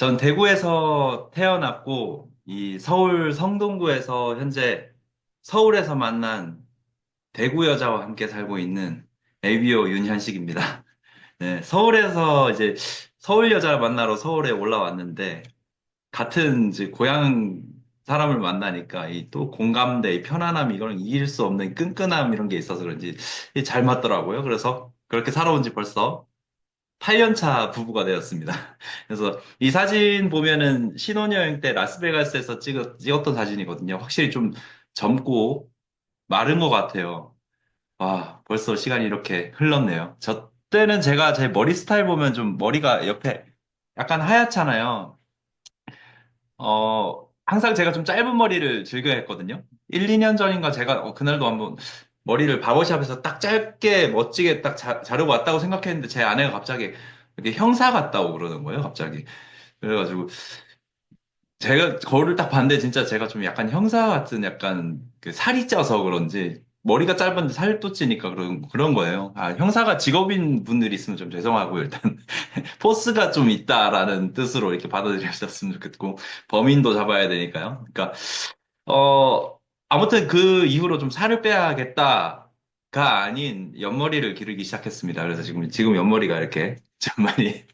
전 대구에서 태어났고, 이 서울 성동구에서 현재 서울에서 만난 대구 여자와 함께 살고 있는 에비오 윤현식입니다. 네, 서울에서 이제 서울 여자를 만나러 서울에 올라왔는데, 같은 이제 고향 사람을 만나니까 이 또 공감대, 이 편안함, 이거는 이길 수 없는 끈끈함 이런 게 있어서 그런지 이게 잘 맞더라고요. 그래서 그렇게 살아온 지 벌써 8년 차 부부가 되었습니다. 그래서 이 사진 보면은 신혼여행 때 라스베가스에서 찍었던 사진이거든요. 확실히 좀 젊고 마른 것 같아요. 와, 벌써 시간이 이렇게 흘렀네요. 저 때는 제가 제 머리 스타일 보면 좀 머리가 옆에 약간 하얗잖아요. 항상 제가 좀 짧은 머리를 즐겨 했거든요. 1, 2년 전인가 제가 그날도 한번 머리를 바버샵에서 딱 짧게 멋지게 딱 자르고 왔다고 생각했는데 제 아내가 갑자기 이렇게 형사 같다고 그러는 거예요, 갑자기. 그래가지고 제가 거울을 딱 봤는데 진짜 제가 좀 약간 형사 같은 약간 그 살이 쪄서 그런지 머리가 짧은데 살도 찌니까 그런 거예요. 아, 형사가 직업인 분들이 있으면 좀 죄송하고요. 일단 포스가 좀 있다라는 뜻으로 이렇게 받아들여주셨으면 좋겠고 범인도 잡아야 되니까요. 그러니까 어 아무튼 그 이후로 좀 살을 빼야겠다가 아닌 옆머리를 기르기 시작했습니다. 그래서 지금 옆머리가 이렇게 좀 많이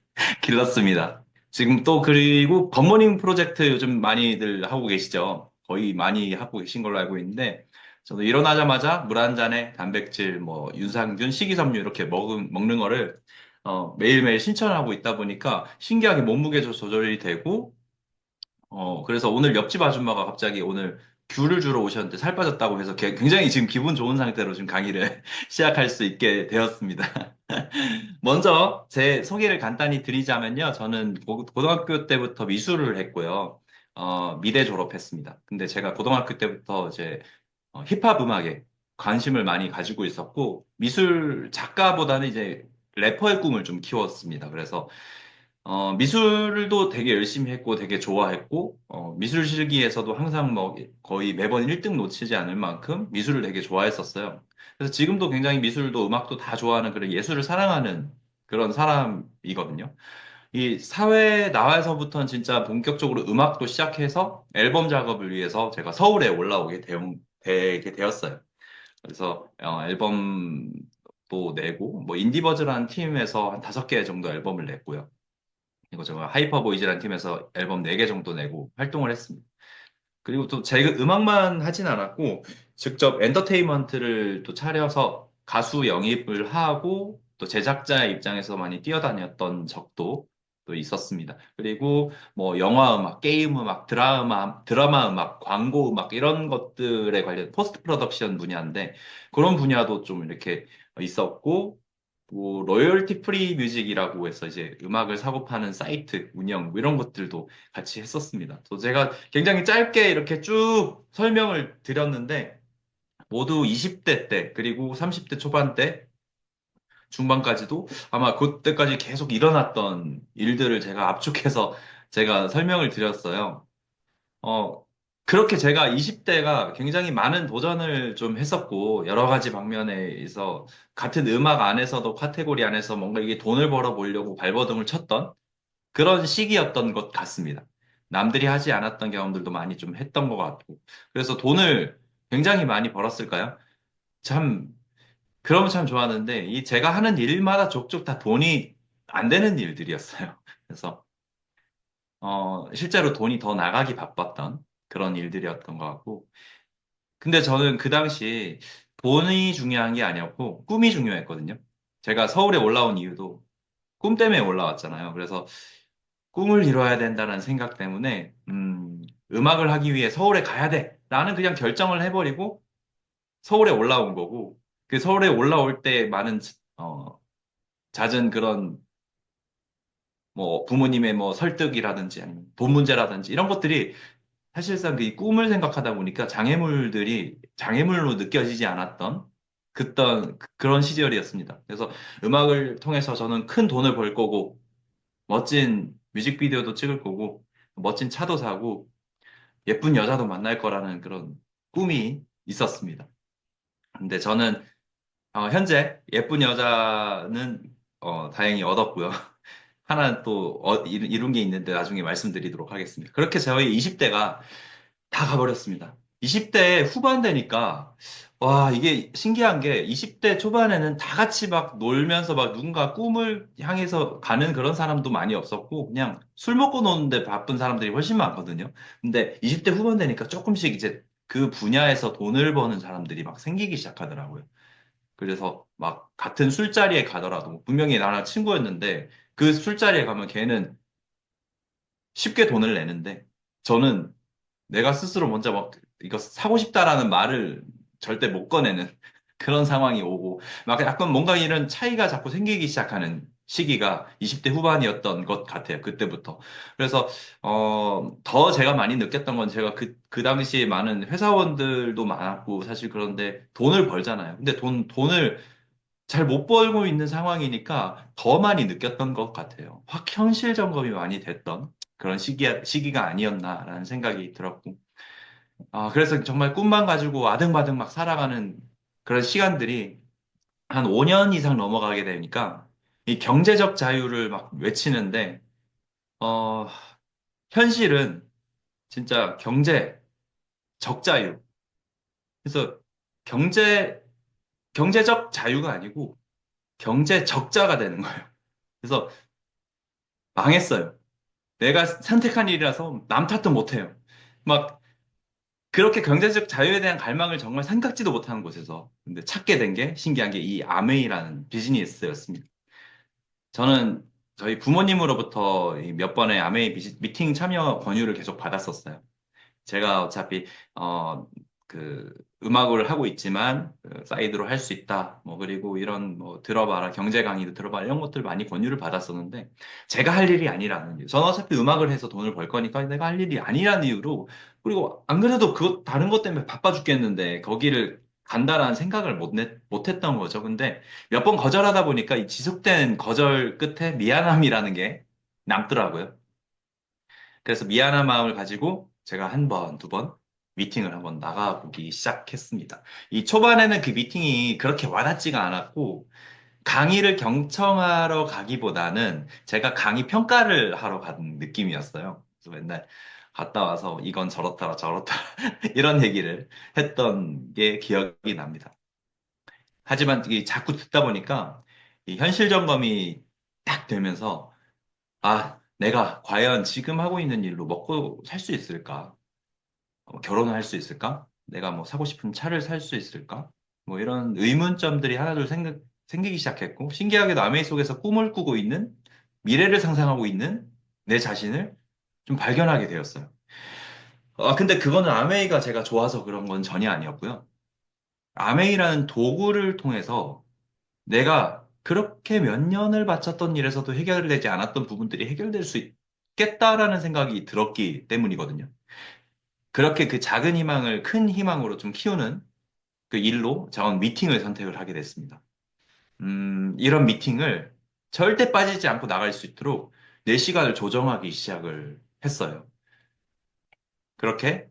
길렀습니다. 지금 또 그리고 굿모닝 프로젝트 요즘 많이들 하고 계시죠? 거의 많이 하고 계신 걸로 알고 있는데 저도 일어나자마자 물 한 잔에 단백질, 뭐 유산균, 식이섬유 이렇게 먹는 거를 매일매일 실천하고 있다 보니까 신기하게 몸무게도 조절이 되고 그래서 오늘 옆집 아줌마가 갑자기 오늘 귤을 주러 오셨는데 살 빠졌다고 해서 굉장히 지금 기분 좋은 상태로 지금 강의를 시작할 수 있게 되었습니다. 먼저 제 소개를 간단히 드리자면요. 저는 고등학교 때부터 미술을 했고요. 미대 졸업했습니다. 근데 제가 고등학교 때부터 이제 힙합 음악에 관심을 많이 가지고 있었고, 미술 작가보다는 이제 래퍼의 꿈을 좀 키웠습니다. 그래서 미술도 되게 열심히 했고 되게 좋아했고, 미술 실기에서도 항상 뭐 거의 매번 1등 놓치지 않을 만큼 미술을 되게 좋아했었어요. 그래서 지금도 굉장히 미술도 음악도 다 좋아하는 그런 예술을 사랑하는 그런 사람이거든요. 이 사회에 나와서부터는 진짜 본격적으로 음악도 시작해서 앨범 작업을 위해서 제가 서울에 되게 되었어요. 그래서 앨범도 내고, 뭐 인디버즈라는 팀에서 한 5개 정도 앨범을 냈고요. 이거 저 하이퍼보이즈라는 팀에서 앨범 4개 정도 내고 활동을 했습니다. 그리고 또 제가 음악만 하진 않았고 직접 엔터테인먼트를 또 차려서 가수 영입을 하고 또 제작자의 입장에서 많이 뛰어다녔던 적도 또 있었습니다. 그리고 뭐 영화 음악, 게임 음악, 드라마 음악, 광고 음악 이런 것들에 관련 포스트 프로덕션 분야인데 그런 분야도 좀 이렇게 있었고 뭐 로열티 프리 뮤직이라고 해서 이제 음악을 사고 파는 사이트 운영 뭐 이런 것들도 같이 했었습니다. 또 제가 굉장히 짧게 이렇게 쭉 설명을 드렸는데 모두 20대 때 그리고 30대 초반 때 중반까지도 아마 그때까지 계속 일어났던 일들을 제가 압축해서 제가 설명을 드렸어요. 어, 그렇게 제가 20대가 굉장히 많은 도전을 좀 했었고, 여러 가지 방면에서 같은 음악 안에서도 카테고리 안에서 뭔가 이게 돈을 벌어 보려고 발버둥을 쳤던 그런 시기였던 것 같습니다. 남들이 하지 않았던 경험들도 많이 좀 했던 것 같고. 그래서 돈을 굉장히 많이 벌었을까요? 참, 그러면 참 좋았는데, 이 제가 하는 일마다 족족 다 돈이 안 되는 일들이었어요. 그래서 실제로 돈이 더 나가기 바빴던 그런 일들이었던 것 같고. 근데 저는 그 당시 돈이 중요한 게 아니었고 꿈이 중요했거든요. 제가 서울에 올라온 이유도 꿈 때문에 올라왔잖아요. 그래서 꿈을 이뤄야 된다는 생각 때문에 음악을 하기 위해 서울에 가야 돼. 라는 그냥 결정을 해버리고 서울에 올라온 거고 그 서울에 올라올 때 많은 잦은 그런 뭐 부모님의 뭐 설득이라든지 아니면 돈 문제라든지 이런 것들이 사실상 그 꿈을 생각하다 보니까 장애물로 느껴지지 않았던 그런 시절이었습니다. 그래서 음악을 통해서 저는 큰 돈을 벌 거고 멋진 뮤직비디오도 찍을 거고 멋진 차도 사고 예쁜 여자도 만날 거라는 그런 꿈이 있었습니다. 근데 저는 현재 예쁜 여자는 다행히 얻었고요. 하나 또 이룬 게 있는데 나중에 말씀드리도록 하겠습니다. 그렇게 저희 20대가 다 가버렸습니다. 20대 후반 되니까, 와, 이게 신기한 게 20대 초반에는 다 같이 막 놀면서 막 누군가 꿈을 향해서 가는 그런 사람도 많이 없었고, 그냥 술 먹고 노는데 바쁜 사람들이 훨씬 많거든요. 근데 20대 후반 되니까 조금씩 이제 그 분야에서 돈을 버는 사람들이 막 생기기 시작하더라고요. 그래서 막 같은 술자리에 가더라도 분명히 나랑 친구였는데 그 술자리에 가면 걔는 쉽게 돈을 내는데 저는 내가 스스로 먼저 막 이거 사고 싶다라는 말을 절대 못 꺼내는 그런 상황이 오고 막 약간 뭔가 이런 차이가 자꾸 생기기 시작하는 시기가 20대 후반이었던 것 같아요. 그때부터. 그래서 더 제가 많이 느꼈던 건 제가 그 당시에 많은 회사원들도 많았고 사실 그런데 돈을 벌잖아요. 근데 돈을 잘 못 벌고 있는 상황이니까 더 많이 느꼈던 것 같아요. 확 현실 점검이 많이 됐던 그런 시기가 아니었나라는 생각이 들었고. 그래서 정말 꿈만 가지고 아등바등 막 살아가는 그런 시간들이 한 5년 이상 넘어가게 되니까 이 경제적 자유를 막 외치는데, 어, 현실은 진짜 적자유. 그래서 경제, 경제적 자유가 아니고 경제 적자가 되는 거예요. 그래서 망했어요. 내가 선택한 일이라서 남 탓도 못해요. 막 그렇게 경제적 자유에 대한 갈망을 정말 생각지도 못하는 곳에서 근데 찾게 된 게 신기한 게 이 아메이라는 비즈니스였습니다. 저는 저희 부모님으로부터 이 몇 번의 아메이 미팅 참여 권유를 계속 받았었어요. 제가 어차피 그 음악을 하고 있지만 그 사이드로 할 수 있다. 뭐 그리고 이런 뭐 들어봐라 경제 강의도 들어봐라 이런 것들 많이 권유를 받았었는데 제가 할 일이 아니라는 이유. 저는 어차피 음악을 해서 돈을 벌 거니까 내가 할 일이 아니라는 이유로 그리고 안 그래도 그거 다른 것 때문에 바빠 죽겠는데 거기를 간다라는 생각을 못 했던 거죠. 근데 몇 번 거절하다 보니까 이 지속된 거절 끝에 미안함이라는 게 남더라고요. 그래서 미안한 마음을 가지고 제가 한 번, 두 번 미팅을 한번 나가보기 시작했습니다. 이 초반에는 그 미팅이 그렇게 와닿지가 않았고 강의를 경청하러 가기보다는 제가 강의 평가를 하러 간 느낌이었어요. 그래서 맨날 갔다 와서 이건 저렇다 저렇다 이런 얘기를 했던 게 기억이 납니다. 하지만 이게 자꾸 듣다 보니까 이 현실 점검이 딱 되면서 내가 과연 지금 하고 있는 일로 먹고 살 수 있을까? 결혼을 할 수 있을까? 내가 뭐 사고 싶은 차를 살 수 있을까? 뭐 이런 의문점들이 하나둘 생기기 시작했고, 신기하게도 아메이 속에서 꿈을 꾸고 있는, 미래를 상상하고 있는 내 자신을 좀 발견하게 되었어요. 근데 그거는 아메이가 제가 좋아서 그런 건 전혀 아니었고요. 아메이라는 도구를 통해서 내가 그렇게 몇 년을 바쳤던 일에서도 해결되지 않았던 부분들이 해결될 수 있겠다라는 생각이 들었기 때문이거든요. 그렇게 그 작은 희망을 큰 희망으로 좀 키우는 그 일로 저는 미팅을 선택을 하게 됐습니다. 이런 미팅을 절대 빠지지 않고 나갈 수 있도록 내 시간을 조정하기 시작을 했어요. 그렇게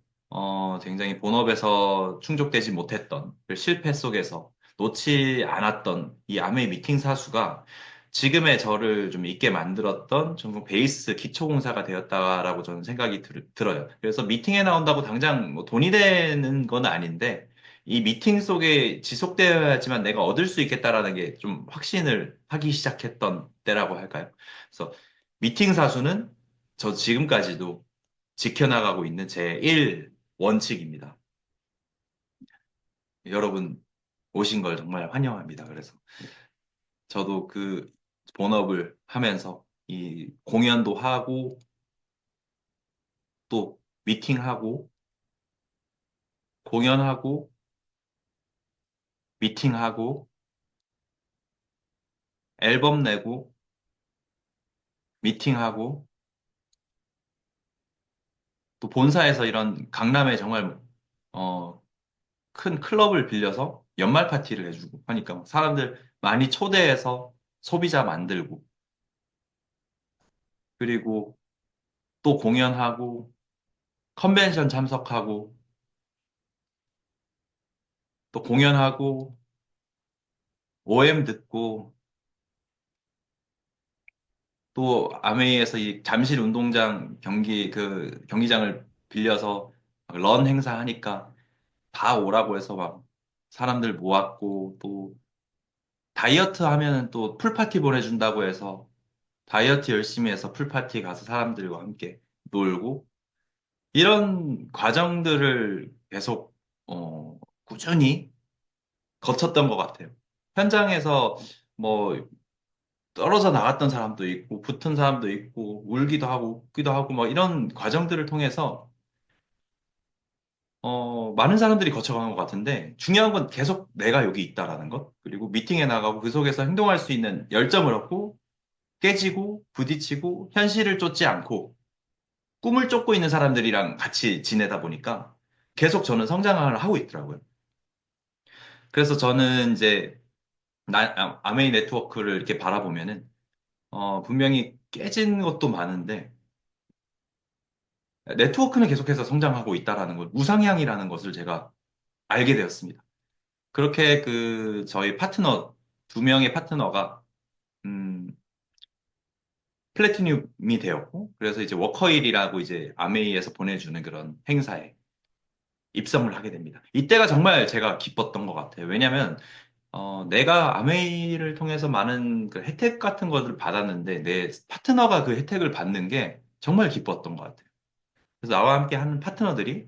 굉장히 본업에서 충족되지 못했던 그 실패 속에서 놓지 않았던 이 아메이 미팅 사수가 지금의 저를 좀 있게 만들었던 전국 베이스 기초공사가 되었다라고 저는 생각이 들어요. 그래서 미팅에 나온다고 당장 뭐 돈이 되는 건 아닌데 이 미팅 속에 지속되어야지만 내가 얻을 수 있겠다라는 게 좀 확신을 하기 시작했던 때라고 할까요? 그래서 미팅 사수는 저 지금까지도 지켜나가고 있는 제 1 원칙입니다. 여러분 오신 걸 정말 환영합니다. 그래서 저도 그 본업을 하면서 이 공연도 하고 또 미팅하고 공연하고 미팅하고 앨범 내고 미팅하고 또 본사에서 이런 강남에 정말 어, 큰 클럽을 빌려서 연말 파티를 해주고 하니까 사람들 많이 초대해서 소비자 만들고 그리고 또 공연하고 컨벤션 참석하고 또 공연하고 OM 듣고 또 아메이에서 이 잠실 운동장 경기장을 빌려서 런 행사 하니까 다 오라고 해서 막 사람들 모았고 또 다이어트 하면은 또 풀파티 보내준다고 해서 다이어트 열심히 해서 풀파티 가서 사람들과 함께 놀고 이런 과정들을 계속 꾸준히 거쳤던 것 같아요. 현장에서 뭐 떨어져 나갔던 사람도 있고 붙은 사람도 있고 울기도 하고 웃기도 하고 뭐 이런 과정들을 통해서 많은 사람들이 거쳐간 것 같은데 중요한 건 계속 내가 여기 있다라는 것 그리고 미팅에 나가고 그 속에서 행동할 수 있는 열정을 얻고 깨지고 부딪히고 현실을 쫓지 않고 꿈을 쫓고 있는 사람들이랑 같이 지내다 보니까 계속 저는 성장을 하고 있더라고요. 그래서 저는 이제 아메이 네트워크를 이렇게 바라보면은 분명히 깨진 것도 많은데 네트워크는 계속해서 성장하고 있다라는 것, 우상향이라는 것을 제가 알게 되었습니다. 그렇게 저희 파트너, 두 명의 파트너가, 음, 플래티늄이 되었고, 그래서 이제 워커힐이라고 이제 아메이에서 보내주는 그런 행사에 입성을 하게 됩니다. 이때가 정말 제가 기뻤던 것 같아요. 왜냐면, 내가 아메이를 통해서 많은 그 혜택 같은 것을 받았는데, 내 파트너가 그 혜택을 받는 게 정말 기뻤던 것 같아요. 그래서 나와 함께 하는 파트너들이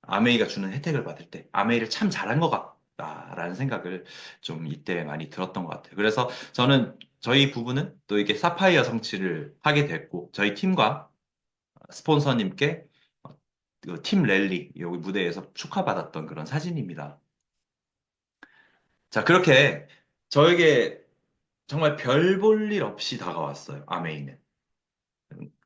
아메이가 주는 혜택을 받을 때 아메이를 참 잘한 것 같다라는 생각을 좀 이때 많이 들었던 것 같아요. 그래서 저는 저희 부부는 또 이게 사파이어 성취를 하게 됐고 저희 팀과 스폰서님께 그팀 랠리 여기 무대에서 축하받았던 그런 사진입니다. 자, 그렇게 저에게 정말 별 볼 일 없이 다가왔어요. 아메이는.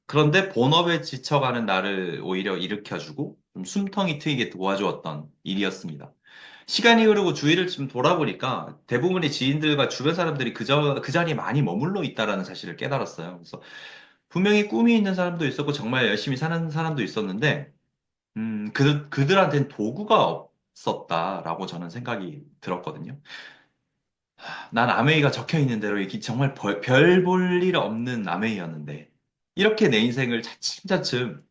그런데 본업에 지쳐가는 나를 오히려 일으켜주고 좀 숨통이 트이게 도와주었던 일이었습니다. 시간이 흐르고 주위를 좀 돌아보니까 대부분의 지인들과 주변 사람들이 그 자리에 많이 머물러 있다라는 사실을 깨달았어요. 그래서 분명히 꿈이 있는 사람도 있었고 정말 열심히 사는 사람도 있었는데, 그들한테는 도구가 없었다라고 저는 생각이 들었거든요. 난 아메이가 적혀 있는 대로 이게 정말 별 볼 일 없는 아메이였는데, 이렇게 내 인생을 차츰차츰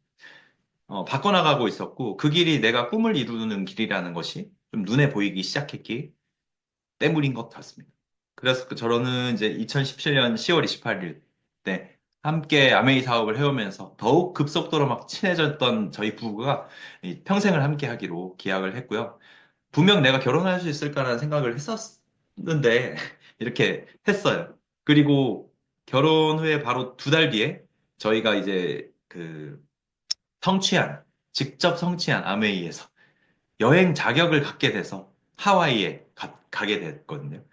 바꿔나가고 있었고, 그 길이 내가 꿈을 이루는 길이라는 것이 좀 눈에 보이기 시작했기 때문인 것 같습니다. 그래서 저는 이제 2017년 10월 28일 때 함께 아메이 사업을 해오면서 더욱 급속도로 막 친해졌던 저희 부부가 이 평생을 함께 하기로 기약을 했고요. 분명 내가 결혼할 수 있을까라는 생각을 했었는데 이렇게 했어요. 그리고 결혼 후에 바로 두 달 뒤에 저희가 이제 성취한, 직접 성취한 아메이에서 여행 자격을 갖게 돼서 하와이에 가게 됐거든요.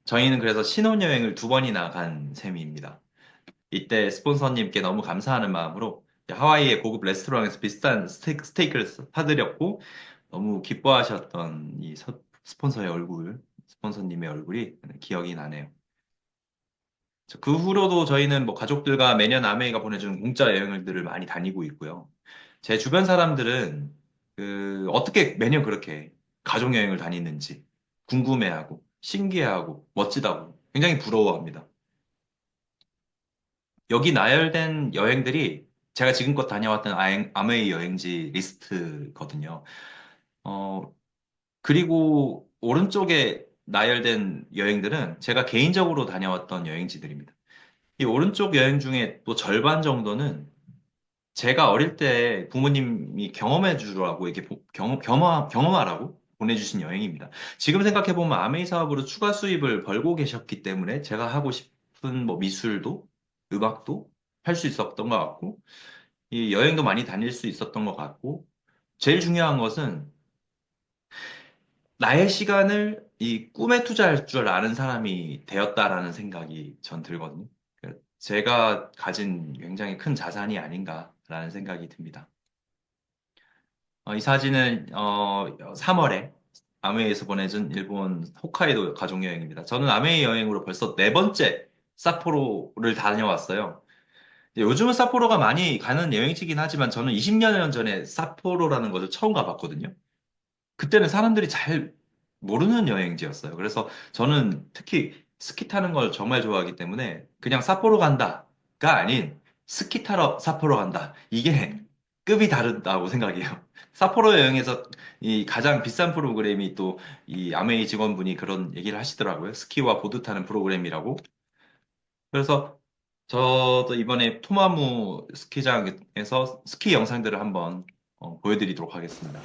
저희는 그래서 신혼여행을 두 번이나 간 셈입니다. 이때 스폰서님께 너무 감사하는 마음으로 하와이의 고급 레스토랑에서 비싼 스테이크를 사드렸고 너무 기뻐하셨던 스폰서의 얼굴, 스폰서님의 얼굴이 기억이 나네요. 그 후로도 저희는 뭐 가족들과 매년 아메이가 보내주는 공짜 여행들을 많이 다니고 있고요. 제 주변 사람들은 어떻게 매년 그렇게 가족여행을 다니는지 궁금해하고 신기해하고 멋지다고 굉장히 부러워합니다. 여기 나열된 여행들이 제가 지금껏 다녀왔던 아메이 여행지 리스트거든요. 어, 그리고 오른쪽에 나열된 여행들은 제가 개인적으로 다녀왔던 여행지들입니다. 이 오른쪽 여행 중에 또 절반 정도는 제가 어릴 때 부모님이 경험해 주라고 이렇게 경험하라고 보내주신 여행입니다. 지금 생각해보면 아메이 사업으로 추가 수입을 벌고 계셨기 때문에 제가 하고 싶은 뭐 미술도 음악도 할 수 있었던 것 같고 이 여행도 많이 다닐 수 있었던 것 같고 제일 중요한 것은 나의 시간을 이 꿈에 투자할 줄 아는 사람이 되었다라는 생각이 전 들거든요. 제가 가진 굉장히 큰 자산이 아닌가라는 생각이 듭니다. 이 사진은 3월에 아메이에서 보내준 일본 홋카이도 가족여행입니다. 저는 아메이 여행으로 벌써 네 번째 삿포로를 다녀왔어요. 요즘은 삿포로가 많이 가는 여행지긴 하지만 저는 20년 전에 삿포로라는 것을 처음 가봤거든요. 그때는 사람들이 잘 모르는 여행지였어요. 그래서 저는 특히 스키 타는 걸 정말 좋아하기 때문에 그냥 삿포로 간다. 아닌 스키 타러 삿포로 간다. 이게 급이 다르다고 생각해요. 삿포로 여행에서 이 가장 비싼 프로그램이 또 이 아메이 직원분이 그런 얘기를 하시더라고요. 스키와 보드 타는 프로그램이라고. 그래서 저도 이번에 토마무 스키장에서 스키 영상들을 한번 보여드리도록 하겠습니다.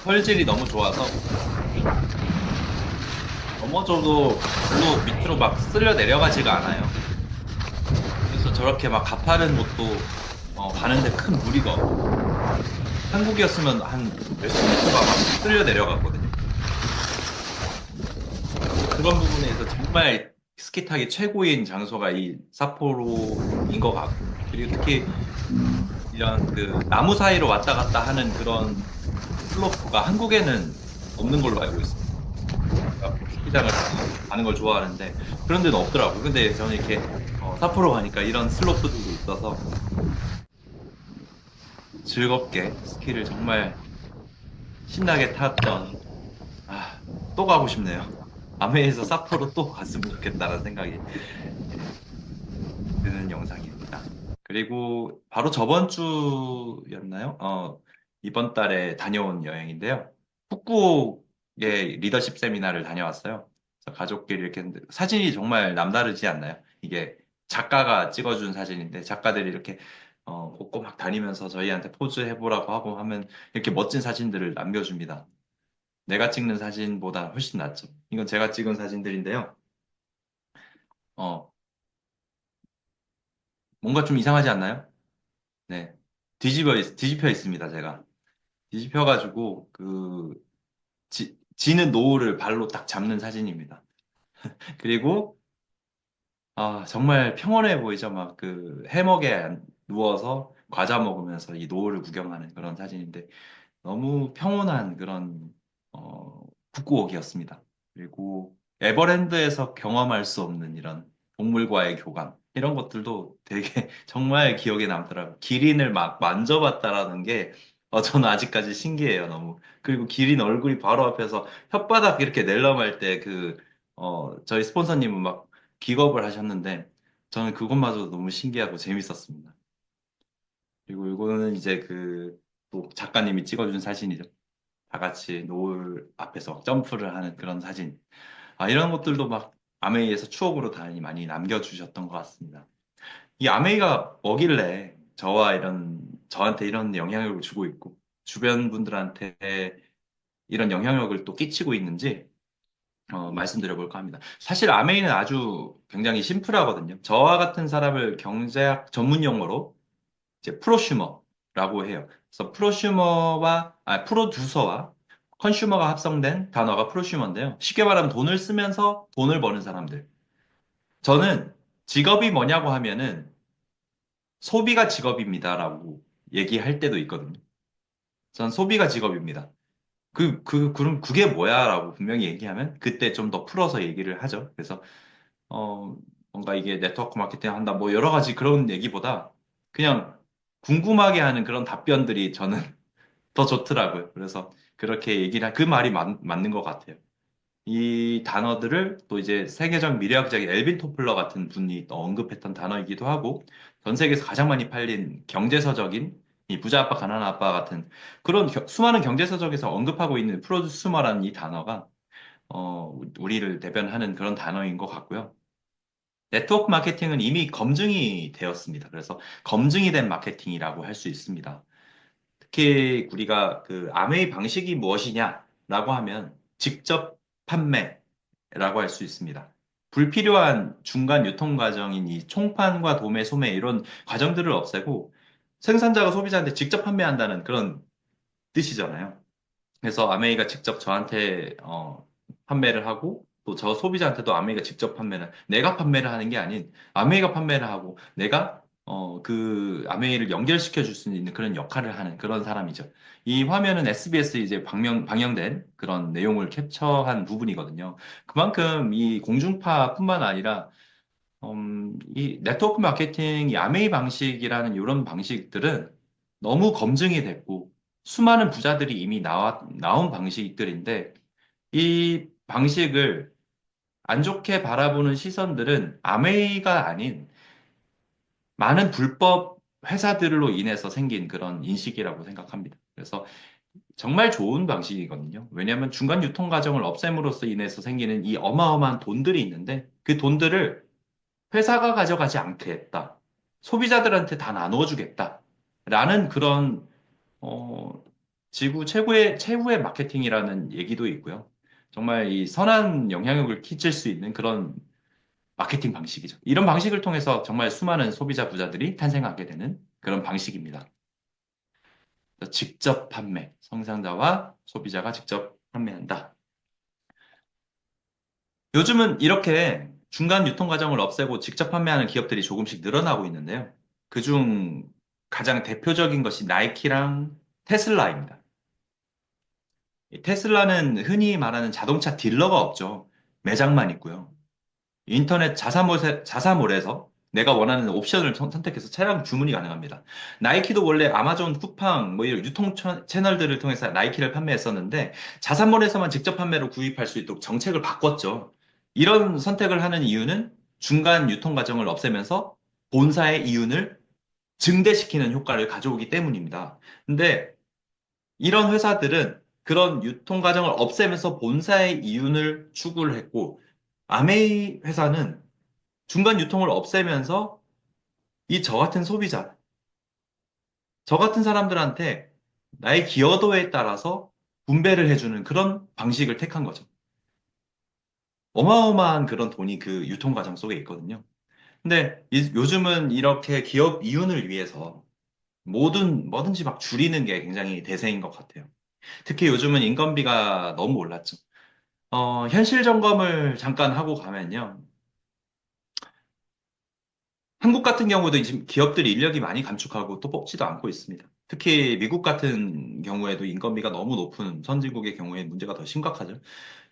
털질이 너무 좋아서 넘어져도 별로 밑으로 막 쓸려 내려가지가 않아요. 그래서 저렇게 막 가파른 곳도 가는데 큰 무리가 없고 한국이었으면 한 몇십 미터가 막 쓸려 내려갔거든요. 그런 부분에서 정말 스키 타기 최고인 장소가 이 삿포로인 것 같고 그리고 특히 이런 그 나무 사이로 왔다 갔다 하는 그런 슬로프가 한국에는 없는 걸로 알고 있습니다. 제가 스키장을 가는 걸 좋아하는데 그런 데는 없더라고요. 근데 저는 이렇게 삿포로 가니까 이런 슬로프들도 있어서 즐겁게 스키를 정말 신나게 탔던 또 가고 싶네요. 아메에서 삿포로 또 갔으면 좋겠다는 생각이 예, 드는 영상입니다. 그리고 바로 저번 주였나요? 이번 달에 다녀온 여행인데요. 푸꾸옥의 리더십 세미나를 다녀왔어요. 그래서 가족끼리 이렇게 했는데 사진이 정말 남다르지 않나요? 이게 작가가 찍어준 사진인데 작가들이 이렇게 곳곳 막 다니면서 저희한테 포즈 해보라고 하고 하면 이렇게 멋진 사진들을 남겨줍니다. 내가 찍는 사진보다 훨씬 낫죠. 이건 제가 찍은 사진들인데요. 어, 뭔가 좀 이상하지 않나요? 네. 뒤집혀 있습니다, 제가. 뒤집혀가지고, 지는 노을을 발로 딱 잡는 사진입니다. 그리고, 정말 평온해 보이죠? 막 해먹에 누워서 과자 먹으면서 이 노을을 구경하는 그런 사진인데, 너무 평온한 그런, 북구옥이었습니다. 그리고 에버랜드에서 경험할 수 없는 이런 동물과의 교감, 이런 것들도 되게 정말 기억에 남더라고요. 기린을 막 만져봤다라는 게, 저는 아직까지 신기해요, 너무. 그리고 기린 얼굴이 바로 앞에서 혓바닥 이렇게 낼름할 때 저희 스폰서님은 막 기겁을 하셨는데, 저는 그것마저도 너무 신기하고 재밌었습니다. 그리고 이거는 이제 또 작가님이 찍어준 사진이죠. 다 같이 노을 앞에서 막 점프를 하는 그런 사진. 이런 것들도 막 아메이에서 추억으로 많이 남겨주셨던 것 같습니다. 이 아메이가 뭐길래 저한테 이런 영향력을 주고 있고, 주변 분들한테 이런 영향력을 또 끼치고 있는지, 말씀드려볼까 합니다. 사실 아메이는 아주 굉장히 심플하거든요. 저와 같은 사람을 경제학 전문 용어로 이제 프로슈머라고 해요. 그래서 프로듀서와 컨슈머가 합성된 단어가 프로슈머인데요. 쉽게 말하면 돈을 쓰면서 돈을 버는 사람들. 저는 직업이 뭐냐고 하면은 소비가 직업입니다라고 얘기할 때도 있거든요. 전 소비가 직업입니다. 그럼 그게 뭐야? 라고 분명히 얘기하면 그때 좀 더 풀어서 얘기를 하죠. 그래서, 어, 뭔가 이게 네트워크 마케팅 한다, 뭐 여러 가지 그런 얘기보다 그냥 궁금하게 하는 그런 답변들이 저는 더 좋더라고요. 그래서 그렇게 그 말이 맞는 것 같아요. 이 단어들을 또 이제 세계적 미래학자인 엘빈 토플러 같은 분이 또 언급했던 단어이기도 하고 전 세계에서 가장 많이 팔린 경제서적인 이 부자 아빠 가난한 아빠 같은 그런 수많은 경제서적에서 언급하고 있는 프로듀스머라는 이 단어가 우리를 대변하는 그런 단어인 것 같고요. 네트워크 마케팅은 이미 검증이 되었습니다. 그래서 검증이 된 마케팅이라고 할 수 있습니다. 특히 우리가 아메이 방식이 무엇이냐라고 하면 직접 판매라고 할 수 있습니다. 불필요한 중간 유통 과정인 이 총판과 도매, 소매 이런 과정들을 없애고 생산자가 소비자한테 직접 판매한다는 그런 뜻이잖아요. 그래서 아메이가 직접 저한테 판매를 하고 또 저 소비자한테도 아메이가 직접 내가 판매를 하는 게 아닌 아메이가 판매를 하고 내가 아메이를 연결시켜 줄 수 있는 그런 역할을 하는 그런 사람이죠. 이 화면은 SBS 이제 방영된 그런 내용을 캡처한 부분이거든요. 그만큼 이 공중파뿐만 아니라 이 네트워크 마케팅, 야매이 방식이라는 이런 방식들은 너무 검증이 됐고, 수많은 부자들이 이미 나온 방식들인데, 이 방식을 안 좋게 바라보는 시선들은 아메이가 아닌 많은 불법 회사들로 인해서 생긴 그런 인식이라고 생각합니다. 그래서 정말 좋은 방식이거든요. 왜냐하면 중간 유통 과정을 없앰으로써 인해서 생기는 이 어마어마한 돈들이 있는데 그 돈들을 회사가 가져가지 않겠다. 소비자들한테 다 나누어 주겠다. 라는 그런 어, 지구 최후의 마케팅이라는 얘기도 있고요. 정말 이 선한 영향력을 끼칠 수 있는 그런 마케팅 방식이죠. 이런 방식을 통해서 정말 수많은 소비자 부자들이 탄생하게 되는 그런 방식입니다. 직접 판매, 성상자와 소비자가 직접 판매한다. 요즘은 이렇게 중간 유통 과정을 없애고 직접 판매하는 기업들이 조금씩 늘어나고 있는데요. 그중 가장 대표적인 것이 나이키랑 테슬라입니다. 이 테슬라는 흔히 말하는 자동차 딜러가 없죠. 매장만 있고요. 인터넷 자사몰에서 내가 원하는 옵션을 선택해서 차량 주문이 가능합니다. 나이키도 원래 아마존 쿠팡 뭐 이런 유통 채널들을 통해서 나이키를 판매했었는데 자사몰에서만 직접 판매로 구입할 수 있도록 정책을 바꿨죠. 이런 선택을 하는 이유는 중간 유통 과정을 없애면서 본사의 이윤을 증대시키는 효과를 가져오기 때문입니다. 근데 이런 회사들은 그런 유통 과정을 없애면서 본사의 이윤을 추구를 했고 아메이 회사는 중간 유통을 없애면서 이 저 같은 소비자, 저 같은 사람들한테 나의 기여도에 따라서 분배를 해주는 그런 방식을 택한 거죠. 어마어마한 그런 돈이 그 유통 과정 속에 있거든요. 근데 요즘은 이렇게 기업 이윤을 위해서 뭐든지 막 줄이는 게 굉장히 대세인 것 같아요. 특히 요즘은 인건비가 너무 올랐죠. 현실 점검을 잠깐 하고 가면요. 한국 같은 경우도 지금 기업들이 인력이 많이 감축하고 또 뽑지도 않고 있습니다. 특히 미국 같은 경우에도 인건비가 너무 높은 선진국의 경우에 문제가 더 심각하죠.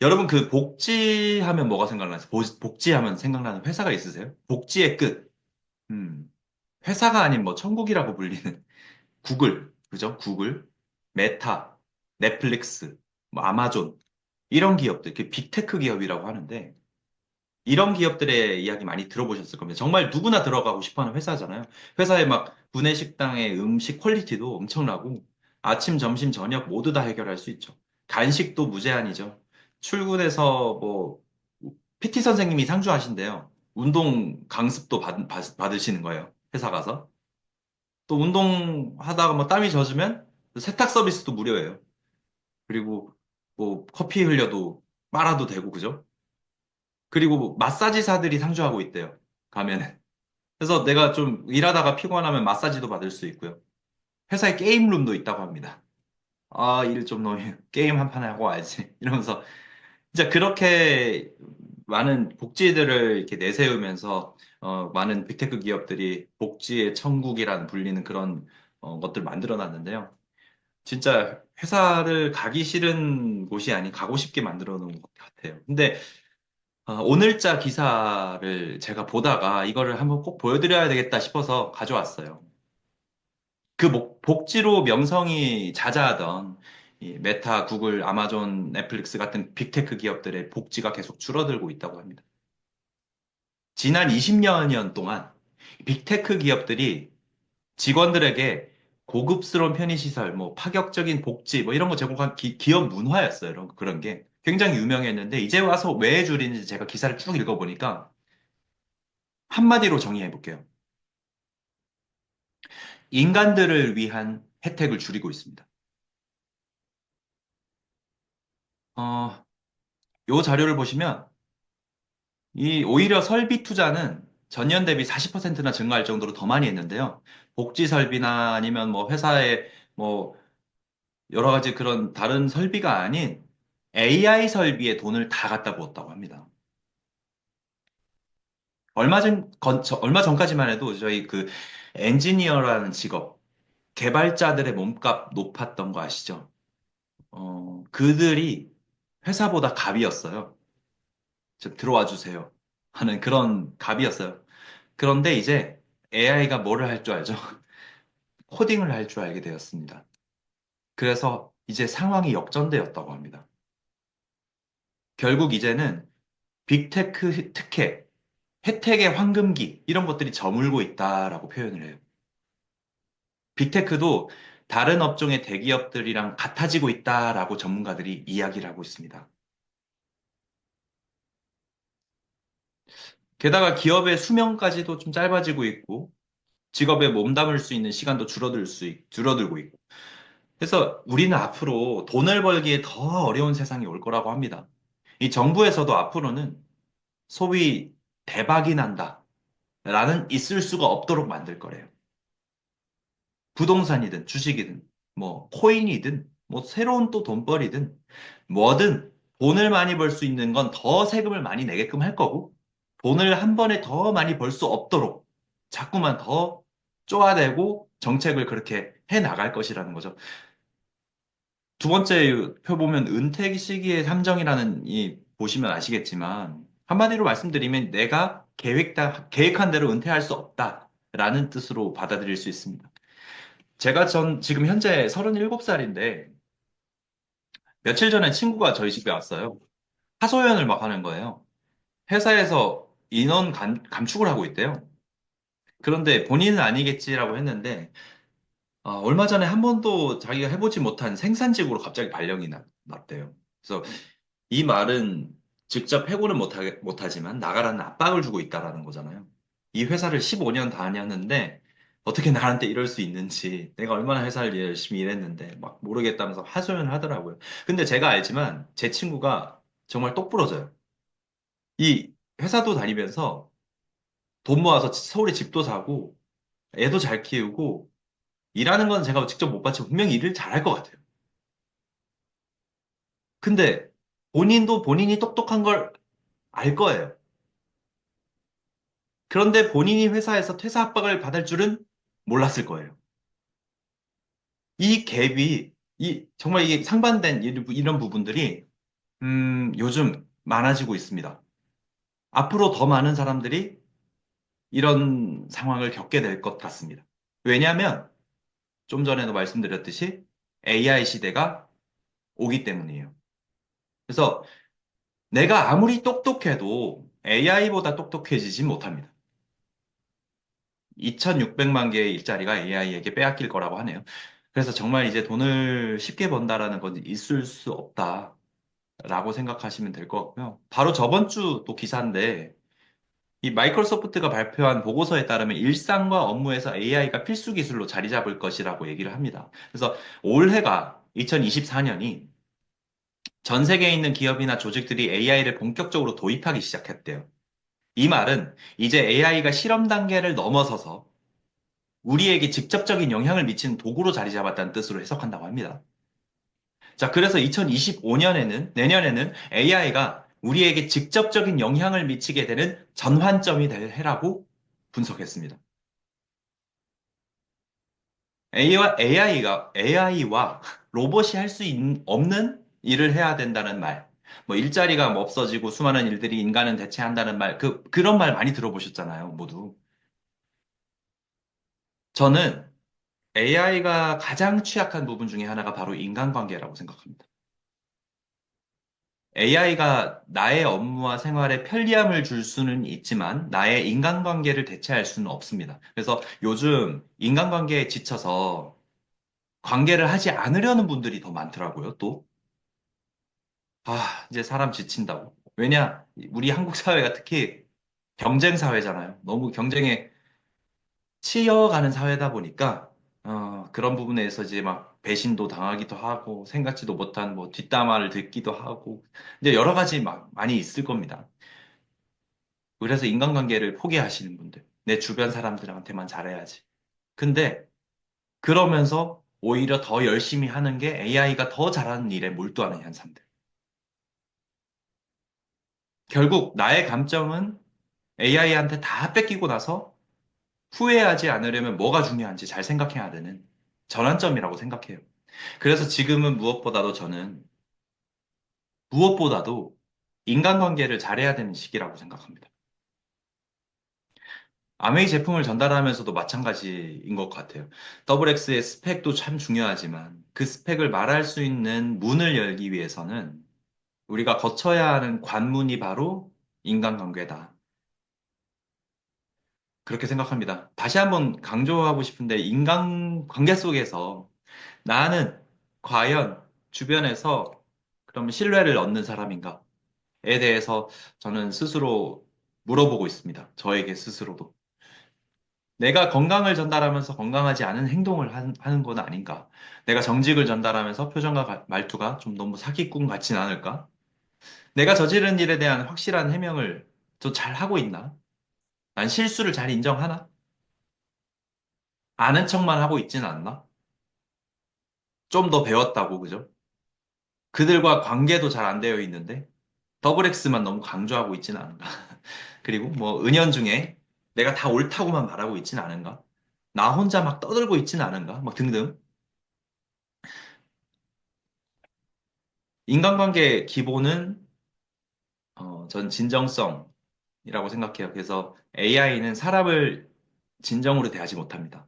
여러분 그 복지하면 뭐가 생각나세요? 복지하면 생각나는 회사가 있으세요? 복지의 끝. 음, 회사가 아닌 뭐 천국이라고 불리는 구글, 그죠? 구글, 메타, 넷플릭스, 뭐 아마존 이런 기업들, 그 빅테크 기업이라고 하는데 이런 기업들의 이야기 많이 들어보셨을 겁니다. 정말 누구나 들어가고 싶어 하는 회사잖아요. 회사에 막 구내식당의 음식 퀄리티도 엄청나고 아침, 점심, 저녁 모두 다 해결할 수 있죠. 간식도 무제한이죠. 출근해서 뭐 PT 선생님이 상주하신대요. 운동 강습도 받으시는 거예요. 회사 가서. 또 운동하다가 뭐 땀이 젖으면 세탁 서비스도 무료예요. 그리고 뭐 커피 흘려도 빨아도 되고 그죠? 그리고 마사지사들이 상주하고 있대요. 가면은. 그래서 내가 좀 일하다가 피곤하면 마사지도 받을 수 있고요. 회사에 게임룸도 있다고 합니다. 아, 일 좀 너무 게임 한 판 하고 와야지. 이러면서 진짜 그렇게 많은 복지들을 이렇게 내세우면서 많은 빅테크 기업들이 복지의 천국이란 불리는 그런 것들 만들어 놨는데요. 진짜 회사를 가기 싫은 곳이 아닌 가고 싶게 만들어 놓은 것 같아요. 근데 오늘자 기사를 제가 보다가 이거를 한번 꼭 보여드려야 되겠다 싶어서 가져왔어요. 그 복지로 명성이 자자하던 이 메타, 구글, 아마존, 넷플릭스 같은 빅테크 기업들의 복지가 계속 줄어들고 있다고 합니다. 지난 20년 동안 빅테크 기업들이 직원들에게 고급스러운 편의시설, 뭐 파격적인 복지, 뭐 이런 거 제공한 기업 문화였어요. 그런 게 굉장히 유명했는데 이제 와서 왜 줄이는지 제가 기사를 쭉 읽어보니까 한마디로 정의해 볼게요. 인간들을 위한 혜택을 줄이고 있습니다. 어, 요 자료를 보시면 이 오히려 설비 투자는 전년 대비 40%나 증가할 정도로 더 많이 했는데요. 복지 설비나 아니면 뭐 회사에 뭐 여러 가지 그런 다른 설비가 아닌 AI 설비에 돈을 다 갖다 부었다고 합니다. 얼마 전까지만 해도 저희 그 엔지니어라는 직업, 개발자들의 몸값 높았던 거 아시죠? 그들이 회사보다 갑이었어요. 좀 들어와 주세요. 하는 그런 갑이었어요. 그런데 이제 AI가 뭐를 할 줄 알죠? 코딩을 할 줄 알게 되었습니다. 그래서 이제 상황이 역전되었다고 합니다. 결국 이제는 빅테크 특혜, 혜택의 황금기, 이런 것들이 저물고 있다라고 표현을 해요. 빅테크도 다른 업종의 대기업들이랑 같아지고 있다라고 전문가들이 이야기를 하고 있습니다. 게다가 기업의 수명까지도 좀 짧아지고 있고, 직업에 몸담을 수 있는 시간도 줄어들고 있고. 그래서 우리는 앞으로 돈을 벌기에 더 어려운 세상이 올 거라고 합니다. 이 정부에서도 앞으로는 소위 대박이 난다. 라는 있을 수가 없도록 만들 거래요. 부동산이든 주식이든 뭐 코인이든 뭐 새로운 또 돈벌이든 뭐든 돈을 많이 벌 수 있는 건 더 세금을 많이 내게끔 할 거고 돈을 한 번에 더 많이 벌 수 없도록 자꾸만 더 쪼아대고 정책을 그렇게 해 나갈 것이라는 거죠. 두 번째 표 보면 은퇴 시기의 함정이라는 이 보시면 아시겠지만 한마디로 말씀드리면 내가 계획한 대로 은퇴할 수 없다라는 뜻으로 받아들일 수 있습니다. 전 지금 현재 37살인데 며칠 전에 친구가 저희 집에 왔어요. 하소연을 막 하는 거예요. 회사에서 감축을 하고 있대요. 그런데 본인은 아니겠지라고 했는데 얼마 전에 한 번도 자기가 해보지 못한 생산직으로 갑자기 났대요. 그래서 이 말은 직접 해고는 못하지만 나가라는 압박을 주고 있다라는 거잖아요. 이 회사를 15년 다녔는데 어떻게 나한테 이럴 수 있는지 내가 얼마나 회사를 열심히 일했는데 막 모르겠다면서 하소연을 하더라고요. 근데 제가 알지만 제 친구가 정말 똑부러져요. 이 회사도 다니면서 돈 모아서 서울에 집도 사고 애도 잘 키우고 일하는 건 제가 직접 못 봤지만 분명히 일을 잘할 것 같아요. 근데 본인도 본인이 똑똑한 걸 알 거예요. 그런데 본인이 회사에서 퇴사 압박을 받을 줄은 몰랐을 거예요. 이 갭이, 정말 이게 상반된 이런 부분들이, 요즘 많아지고 있습니다. 앞으로 더 많은 사람들이 이런 상황을 겪게 될 것 같습니다. 왜냐하면, 좀 전에도 말씀드렸듯이 AI 시대가 오기 때문이에요. 그래서 내가 아무리 똑똑해도 AI보다 똑똑해지지 못합니다. 2,600만 개의 일자리가 AI에게 빼앗길 거라고 하네요. 그래서 정말 이제 돈을 쉽게 번다라는 건 있을 수 없다라고 생각하시면 될 것 같고요. 바로 저번 주 또 기사인데, 이 마이크로소프트가 발표한 보고서에 따르면 일상과 업무에서 AI가 필수 기술로 자리 잡을 것이라고 얘기를 합니다. 그래서 올해가 2024년이 전 세계에 있는 기업이나 조직들이 AI를 본격적으로 도입하기 시작했대요. 이 말은 이제 AI가 실험 단계를 넘어서서 우리에게 직접적인 영향을 미치는 도구로 자리 잡았다는 뜻으로 해석한다고 합니다. 자, 그래서 내년에는 AI가 우리에게 직접적인 영향을 미치게 되는 전환점이 될 해라고 분석했습니다. AI와 로봇이 할 수 없는 일을 해야 된다는 말, 뭐 일자리가 뭐 없어지고 수많은 일들이 인간은 대체한다는 말, 그런 말 많이 들어보셨잖아요, 모두. 저는 AI가 가장 취약한 부분 중에 하나가 바로 인간관계라고 생각합니다. AI가 나의 업무와 생활에 편리함을 줄 수는 있지만 나의 인간관계를 대체할 수는 없습니다. 그래서 요즘 인간관계에 지쳐서 관계를 하지 않으려는 분들이 더 많더라고요, 또. 이제 사람 지친다고. 왜냐? 우리 한국 사회가 특히 경쟁 사회잖아요. 너무 경쟁에 치여가는 사회다 보니까 그런 부분에서 이제 막 배신도 당하기도 하고 생각지도 못한 뭐 뒷담화를 듣기도 하고 이제 여러 가지 막 많이 있을 겁니다. 그래서 인간관계를 포기하시는 분들, 내 주변 사람들한테만 잘해야지. 근데 그러면서 오히려 더 열심히 하는 게 AI가 더 잘하는 일에 몰두하는 현상들. 결국 나의 감정은 AI한테 다 뺏기고 나서 후회하지 않으려면 뭐가 중요한지 잘 생각해야 되는 전환점이라고 생각해요. 그래서 지금은 무엇보다도 인간관계를 잘해야 되는 시기라고 생각합니다. 아메이 제품을 전달하면서도 마찬가지인 것 같아요. 더블X의 스펙도 참 중요하지만 그 스펙을 말할 수 있는 문을 열기 위해서는 우리가 거쳐야 하는 관문이 바로 인간관계다. 그렇게 생각합니다. 다시 한번 강조하고 싶은데 인간관계 속에서 나는 과연 주변에서 그럼 신뢰를 얻는 사람인가에 대해서 저는 스스로 물어보고 있습니다. 저에게 스스로도. 내가 건강을 전달하면서 건강하지 않은 행동을 하는 건 아닌가? 내가 정직을 전달하면서 표정과 말투가 좀 너무 사기꾼 같진 않을까? 내가 저지른 일에 대한 확실한 해명을 좀 잘 하고 있나? 난 실수를 잘 인정하나? 아는 척만 하고 있지는 않나? 좀 더 배웠다고, 그죠? 그들과 관계도 잘 안 되어 있는데, 더블 X만 너무 강조하고 있지는 않은가? 그리고 뭐, 은연중에 내가 다 옳다고만 말하고 있지는 않은가? 나 혼자 막 떠들고 있지는 않은가? 뭐 등등. 인간관계 기본은 전 진정성이라고 생각해요. 그래서 AI는 사람을 진정으로 대하지 못합니다.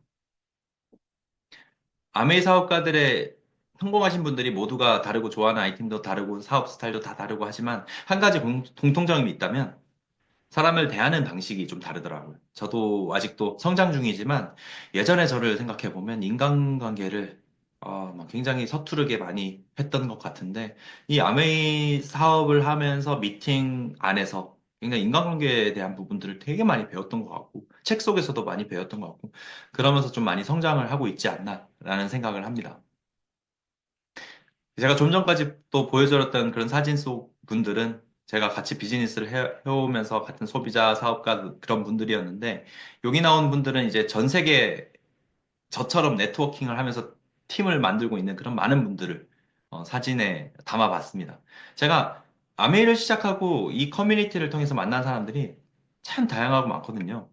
아메이 사업가들의 성공하신 분들이 모두가 다르고 좋아하는 아이템도 다르고 사업 스타일도 다 다르고 하지만 한 가지 공통점이 있다면 사람을 대하는 방식이 좀 다르더라고요. 저도 아직도 성장 중이지만 예전에 저를 생각해 보면 인간관계를 막 굉장히 서투르게 많이 했던 것 같은데 이 아메이 사업을 하면서 미팅 안에서 굉장히 인간관계에 대한 부분들을 되게 많이 배웠던 것 같고 책 속에서도 많이 배웠던 것 같고 그러면서 좀 많이 성장을 하고 있지 않나라는 생각을 합니다. 제가 좀 전까지 또 보여드렸던 그런 사진 속 분들은 제가 같이 비즈니스를 해오면서 같은 소비자, 사업가 그런 분들이었는데 여기 나온 분들은 이제 전 세계 저처럼 네트워킹을 하면서 팀을 만들고 있는 그런 많은 분들을 사진에 담아봤습니다. 제가 아메이를 시작하고 이 커뮤니티를 통해서 만난 사람들이 참 다양하고 많거든요.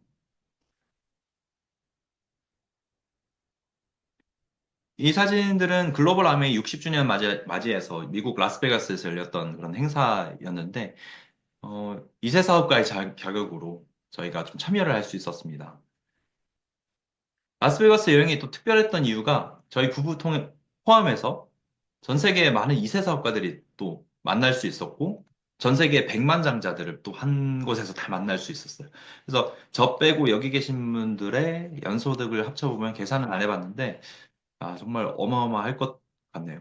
이 사진들은 글로벌 아메이 60주년 맞이해서 미국 라스베가스에서 열렸던 그런 행사였는데 2세 사업가의 자격으로 저희가 좀 참여를 할 수 있었습니다. 라스베가스 여행이 또 특별했던 이유가 저희 포함해서 전 세계의 많은 2세 사업가들이 또 만날 수 있었고, 전 세계 백만장자들을 또 한 곳에서 다 만날 수 있었어요. 그래서 저 빼고 여기 계신 분들의 연소득을 합쳐보면 계산을 안 해봤는데, 정말 어마어마할 것 같네요.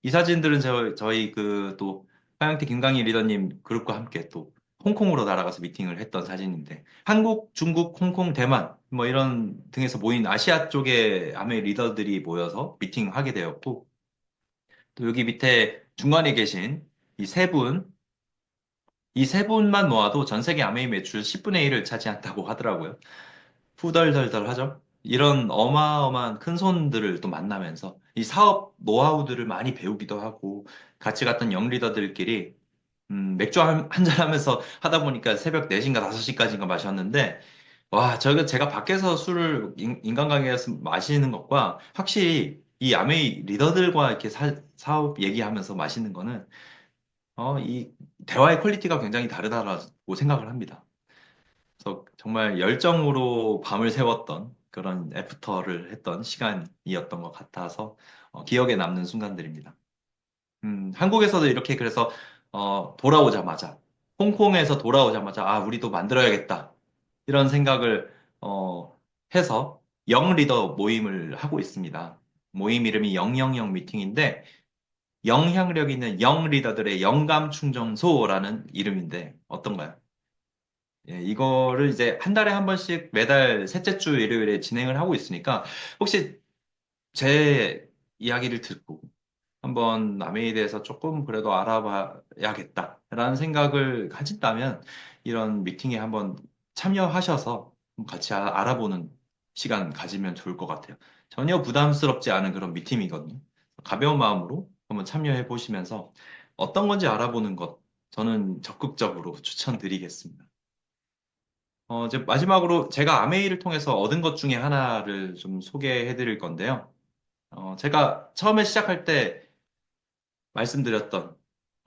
이 사진들은 저희 그 또 화양태 김강희 리더님 그룹과 함께 또 홍콩으로 날아가서 미팅을 했던 사진인데 한국, 중국, 홍콩, 대만 뭐 이런 등에서 모인 아시아 쪽의 아메 리더들이 모여서 미팅하게 되었고 또 여기 밑에 중간에 계신 이 세 분, 이 세 분만 모아도 전 세계 아메이 매출 10분의 1을 차지한다고 하더라고요. 후덜덜덜 하죠. 이런 어마어마한 큰 손들을 또 만나면서 이 사업 노하우들을 많이 배우기도 하고 같이 갔던 영 리더들끼리 맥주 한잔 하면서 하다 보니까 새벽 4시인가 5시까지인가 마셨는데 와, 제가 밖에서 술을 인간관계에서 마시는 것과 확실히 이 아메이 리더들과 이렇게 사업 얘기하면서 마시는 거는 이 대화의 퀄리티가 굉장히 다르다고 생각을 합니다. 그래서 정말 열정으로 밤을 새웠던 그런 애프터를 했던 시간이었던 것 같아서 기억에 남는 순간들입니다. 한국에서도 이렇게 그래서 돌아오자마자 홍콩에서 돌아오자마자 우리도 만들어야겠다 이런 생각을 해서 영 리더 모임을 하고 있습니다. 모임 이름이 000 미팅인데 영향력 있는 영 리더들의 영감 충전소라는 이름인데 어떤가요? 예, 이거를 이제 한 달에 한 번씩 매달 셋째 주 일요일에 진행을 하고 있으니까 혹시 제 이야기를 듣고 한번 남해에 대해서 조금 그래도 알아봐야겠다라는 생각을 가진다면 이런 미팅에 한번 참여하셔서 같이 알아보는 시간 가지면 좋을 것 같아요. 전혀 부담스럽지 않은 그런 미팅이거든요. 가벼운 마음으로 한번 참여해 보시면서 어떤 건지 알아보는 것 저는 적극적으로 추천드리겠습니다. 이제 마지막으로 제가 아메이를 통해서 얻은 것 중에 하나를 좀 소개해 드릴 건데요. 제가 처음에 시작할 때 말씀드렸던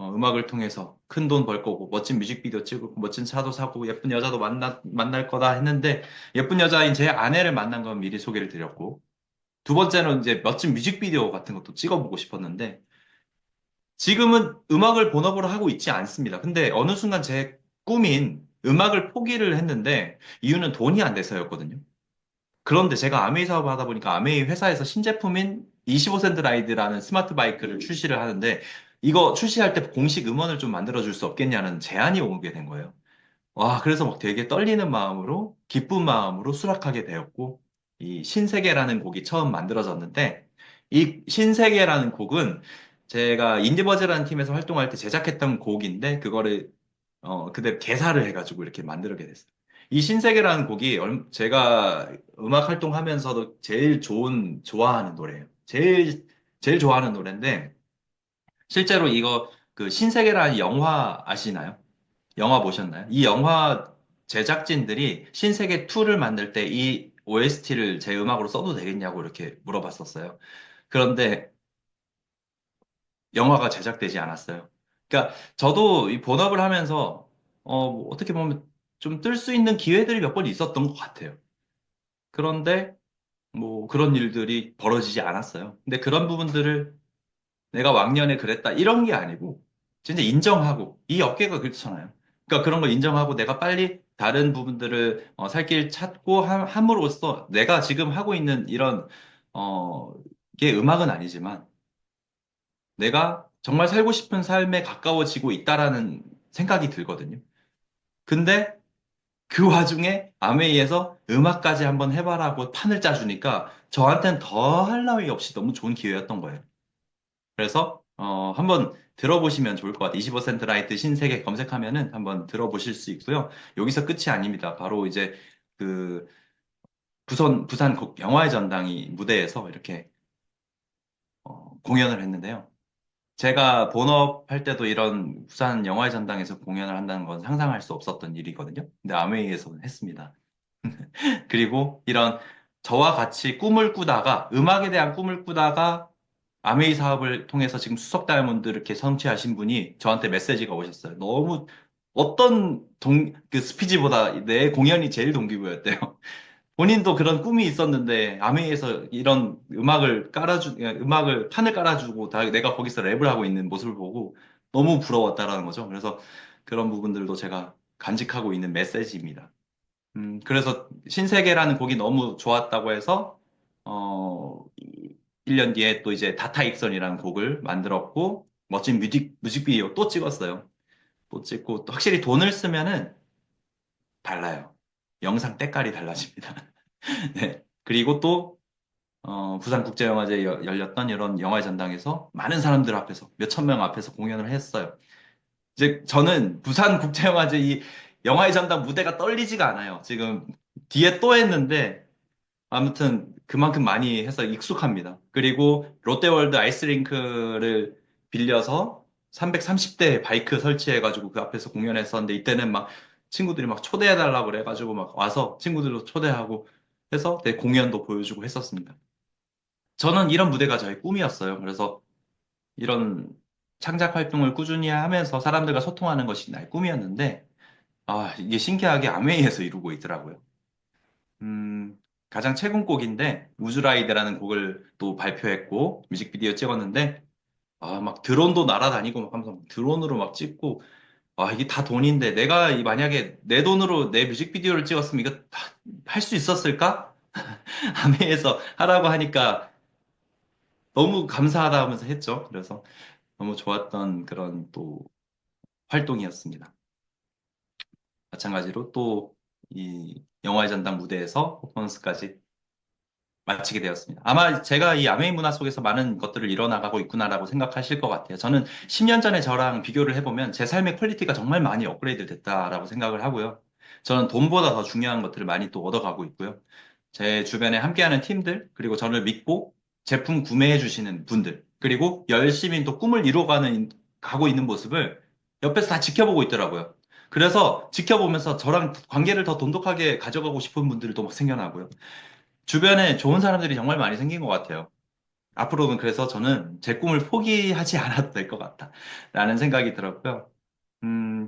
음악을 통해서 큰 돈 벌 거고, 멋진 뮤직비디오 찍고, 멋진 차도 사고, 예쁜 여자도 만날 거다 했는데, 예쁜 여자인 제 아내를 만난 건 미리 소개를 드렸고, 두 번째는 이제 멋진 뮤직비디오 같은 것도 찍어보고 싶었는데, 지금은 음악을 본업으로 하고 있지 않습니다. 근데 어느 순간 제 꿈인 음악을 포기를 했는데, 이유는 돈이 안 돼서였거든요. 그런데 제가 아메이 사업을 하다 보니까 아메이 회사에서 신제품인 25센트 라이드라는 스마트 바이크를 출시를 하는데 이거 출시할 때 공식 음원을 좀 만들어줄 수 없겠냐는 제안이 오게 된 거예요. 와, 그래서 막 되게 떨리는 마음으로 기쁜 마음으로 수락하게 되었고 이 신세계라는 곡이 처음 만들어졌는데 이 신세계라는 곡은 제가 인디버즈라는 팀에서 활동할 때 제작했던 곡인데 그거를 그대로 개사를 해가지고 이렇게 만들게 됐어요. 이 신세계라는 곡이 제가 음악 활동하면서도 제일 좋아하는 노래예요. 제일 좋아하는 노래인데, 실제로 이거 그 신세계라는 영화 아시나요? 영화 보셨나요? 이 영화 제작진들이 신세계 2를 만들 때 이 OST를 제 음악으로 써도 되겠냐고 이렇게 물어봤었어요. 그런데 영화가 제작되지 않았어요. 그러니까 저도 이 본업을 하면서 뭐 어떻게 보면 좀 뜰 수 있는 기회들이 몇 번 있었던 것 같아요. 그런데 뭐 그런 일들이 벌어지지 않았어요. 근데 그런 부분들을 내가 왕년에 그랬다 이런 게 아니고 진짜 인정하고 이 업계가 그렇잖아요. 그러니까 그런 걸 인정하고 내가 빨리 다른 부분들을 살 길 찾고 함으로써 내가 지금 하고 있는 이런 어 이게 음악은 아니지만 내가 정말 살고 싶은 삶에 가까워지고 있다라는 생각이 들거든요. 근데 그 와중에 아메이에서 음악까지 한번 해봐라고 판을 짜주니까 저한테는 더 할 나위 없이 너무 좋은 기회였던 거예요. 그래서 한번 들어보시면 좋을 것 같아요. 25센트 라이트 신세계 검색하면은 한번 들어보실 수 있고요. 여기서 끝이 아닙니다. 바로 이제 그 부산 영화의 전당이 무대에서 이렇게 공연을 했는데요. 제가 본업할 때도 이런 부산 영화의 전당에서 공연을 한다는 건 상상할 수 없었던 일이거든요. 근데 아메이에서는 했습니다. 그리고 이런 저와 같이 꿈을 꾸다가 음악에 대한 꿈을 꾸다가 아메이 사업을 통해서 지금 수석 다이아몬드 이렇게 성취하신 분이 저한테 메시지가 오셨어요. 너무 어떤 그 스피치보다 내 공연이 제일 동기부여였대요. 본인도 그런 꿈이 있었는데 아메이에서 이런 음악을 판을 깔아주고 내가 거기서 랩을 하고 있는 모습을 보고 너무 부러웠다라는 거죠. 그래서 그런 부분들도 제가 간직하고 있는 메시지입니다. 그래서 신세계라는 곡이 너무 좋았다고 해서 어 1년 뒤에 또 이제 다타 익선이라는 곡을 만들었고 멋진 뮤직비디오 또 찍었어요. 또 찍고 또 확실히 돈을 쓰면은 달라요. 영상 때깔이 달라집니다. 네. 그리고 또 부산국제영화제에 열렸던 이런 영화의 전당에서 많은 사람들 앞에서 몇천 명 앞에서 공연을 했어요. 이제 저는 부산국제영화제 이 영화의 전당 무대가 떨리지가 않아요. 지금 뒤에 또 했는데 아무튼 그만큼 많이 해서 익숙합니다. 그리고 롯데월드 아이스링크를 빌려서 330대 바이크 설치해가지고 그 앞에서 공연했었는데 이때는 막 친구들이 막 초대해달라고 그래가지고 막 와서 친구들도 초대하고 해서 내 공연도 보여주고 했었습니다. 저는 이런 무대가 저의 꿈이었어요. 그래서 이런 창작 활동을 꾸준히 하면서 사람들과 소통하는 것이 나의 꿈이었는데 이게 신기하게 아메이에서 이루고 있더라고요. 음, 가장 최근 곡인데, 우즈라이드라는 곡을 또 발표했고, 뮤직비디오 찍었는데, 막 드론도 날아다니고 막 하면서 드론으로 막 찍고, 이게 다 돈인데, 내가 만약에 내 돈으로 내 뮤직비디오를 찍었으면 이거 할 수 있었을까? 아메에서 하라고 하니까 너무 감사하다 하면서 했죠. 그래서 너무 좋았던 그런 또 활동이었습니다. 마찬가지로 또 이 영화의 전당 무대에서 퍼포먼스까지 마치게 되었습니다. 아마 제가 이 아메이 문화 속에서 많은 것들을 이뤄나가고 있구나라고 생각하실 것 같아요. 저는 10년 전에 저랑 비교를 해보면 제 삶의 퀄리티가 정말 많이 업그레이드 됐다라고 생각을 하고요. 저는 돈보다 더 중요한 것들을 많이 또 얻어가고 있고요. 제 주변에 함께하는 팀들, 그리고 저를 믿고 제품 구매해 주시는 분들, 그리고 열심히 또 꿈을 가고 있는 모습을 옆에서 다 지켜보고 있더라고요. 그래서 지켜보면서 저랑 관계를 더 돈독하게 가져가고 싶은 분들도 막 생겨나고요. 주변에 좋은 사람들이 정말 많이 생긴 것 같아요. 앞으로는 그래서 저는 제 꿈을 포기하지 않아도 될 것 같다. 라는 생각이 들었고요.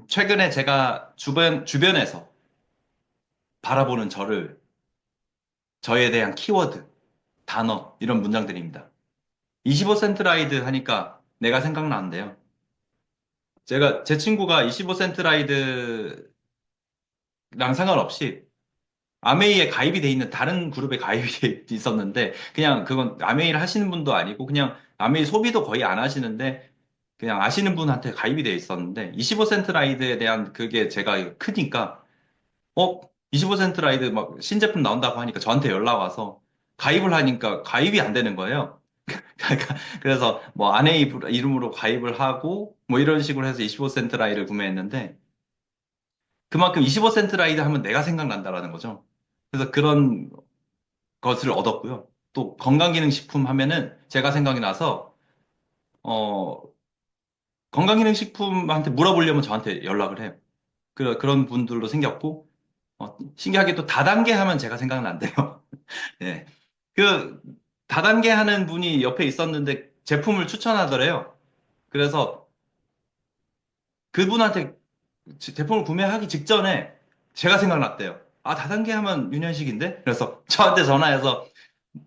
최근에 제가 주변에서 바라보는 저에 대한 키워드, 단어, 이런 문장들입니다. 25센트 라이드 하니까 내가 생각나는데요. 제 친구가 25센트 라이드랑 상관없이 아메이에 가입이 돼 있는 다른 그룹에 가입이 돼 있었는데, 그냥 그건 아메이를 하시는 분도 아니고, 그냥 아메이 소비도 거의 안 하시는데, 그냥 아시는 분한테 가입이 돼 있었는데, 25센트 라이드에 대한 그게 제가 크니까, 25센트 라이드 막 신제품 나온다고 하니까 저한테 연락 와서 가입을 하니까 가입이 안 되는 거예요. 그러니까 그래서 뭐 아내 이름으로 가입을 하고 뭐 이런 식으로 해서 25센트 라이드를 구매했는데 그만큼 25센트 라이드 하면 내가 생각난다라는 거죠. 그래서 그런 것을 얻었고요. 또 건강기능식품 하면은 제가 생각이 나서 어 건강기능식품한테 물어보려면 저한테 연락을 해요. 그런 분들도 생겼고 신기하게 또 다단계 하면 제가 생각난대요. 예. 그 다단계 하는 분이 옆에 있었는데 제품을 추천하더래요. 그래서 그분한테 제품을 구매하기 직전에 제가 생각났대요. 아, 다단계 하면 윤현식인데? 그래서 저한테 전화해서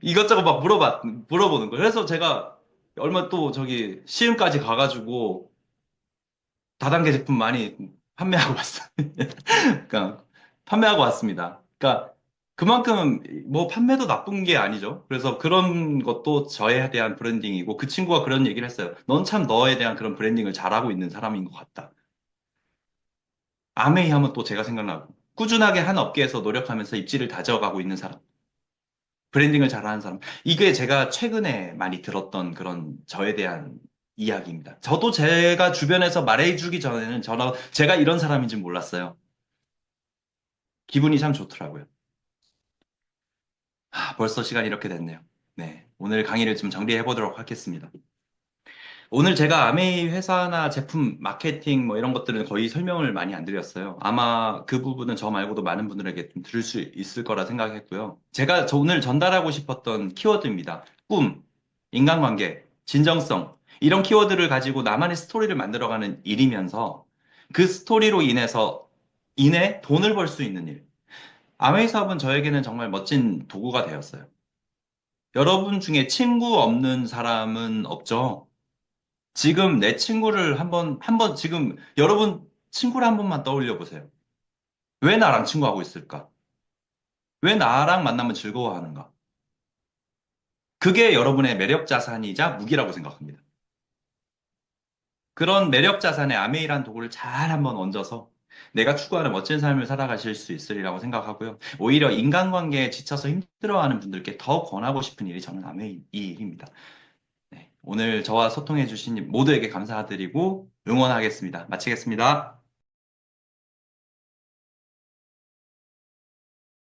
이것저것 막 물어보는 거예요. 그래서 제가 얼마 또 저기 시음까지 가가지고 다단계 제품 많이 판매하고 왔어요. 그러니까 판매하고 왔습니다. 그러니까 그만큼 뭐 판매도 나쁜 게 아니죠. 그래서 그런 것도 저에 대한 브랜딩이고 그 친구가 그런 얘기를 했어요. 넌 참 너에 대한 그런 브랜딩을 잘하고 있는 사람인 것 같다. 아메이 하면 또 제가 생각나고 꾸준하게 한 업계에서 노력하면서 입지를 다져가고 있는 사람. 브랜딩을 잘하는 사람. 이게 제가 최근에 많이 들었던 그런 저에 대한 이야기입니다. 저도 제가 주변에서 말해주기 전에는 제가 이런 사람인지 몰랐어요. 기분이 참 좋더라고요. 벌써 시간이 이렇게 됐네요. 네. 오늘 강의를 좀 정리해 보도록 하겠습니다. 오늘 제가 아메이 회사나 제품 마케팅 뭐 이런 것들은 거의 설명을 많이 안 드렸어요. 아마 그 부분은 저 말고도 많은 분들에게 좀 들을 수 있을 거라 생각했고요. 제가 오늘 전달하고 싶었던 키워드입니다. 꿈, 인간관계, 진정성. 이런 키워드를 가지고 나만의 스토리를 만들어가는 일이면서 그 스토리로 인해 돈을 벌 수 있는 일. 아메이 사업은 저에게는 정말 멋진 도구가 되었어요. 여러분 중에 친구 없는 사람은 없죠? 지금 내 친구를 한번 지금 여러분 친구를 한 번만 떠올려 보세요. 왜 나랑 친구하고 있을까? 왜 나랑 만나면 즐거워하는가? 그게 여러분의 매력 자산이자 무기라고 생각합니다. 그런 매력 자산의 아메이란 도구를 잘 한번 얹어서 내가 추구하는 멋진 삶을 살아가실 수 있으리라고 생각하고요. 오히려 인간관계에 지쳐서 힘들어하는 분들께 더 권하고 싶은 일이 저는 아메이 이 일입니다. 네, 오늘 저와 소통해 주신 모두에게 감사드리고 응원하겠습니다. 마치겠습니다.